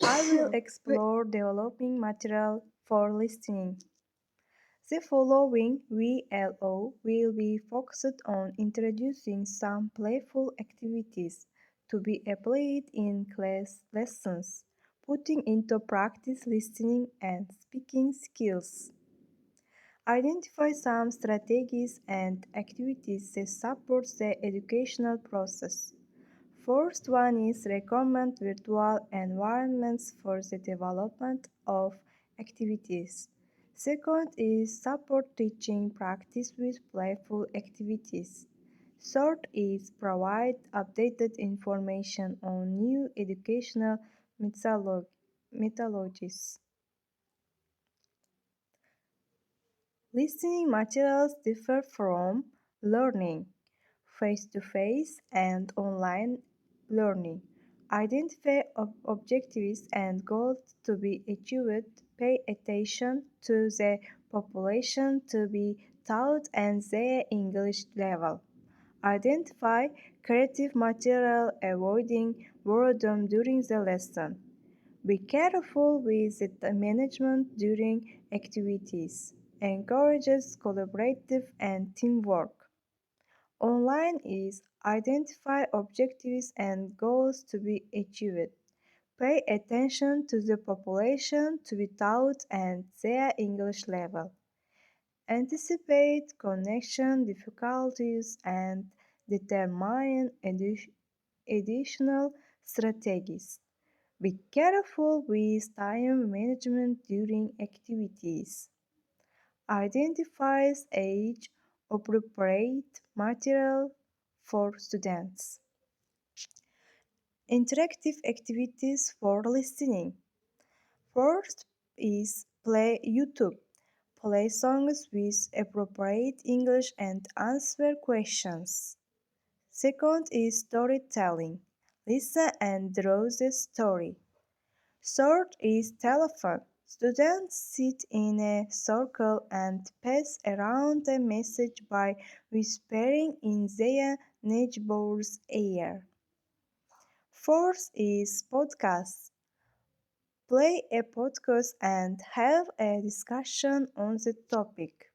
I will explore developing material for listening. The following VLO will be focused on introducing some playful activities to be applied in class lessons, putting into practice listening and speaking skills. Identify some strategies and activities that support the educational process. First one is recommend virtual environments for the development of activities. Second is support teaching practice with playful activities. Third is provide updated information on new educational methodologies. Listening materials differ from learning, face-to-face and online learning. Identify objectives and goals to be achieved. Pay attention to the population to be taught and their English level. Identify creative material, avoiding boredom during the lesson. Be careful with the management during activities. Encourages collaborative and teamwork. Online is identify objectives and goals to be achieved. Pay attention to the population to be taught and their English level. Anticipate connection difficulties and determine additional strategies. Be careful with time management during activities. Identifies age appropriate material for students. Interactive activities for listening. First is play YouTube. Play songs with appropriate English and answer questions. Second is storytelling. Listen and draw the story. Third is telephone. Students sit in a circle and pass around a message by whispering in their neighbor's ear. Fourth is podcast. Play a podcast and have a discussion on the topic.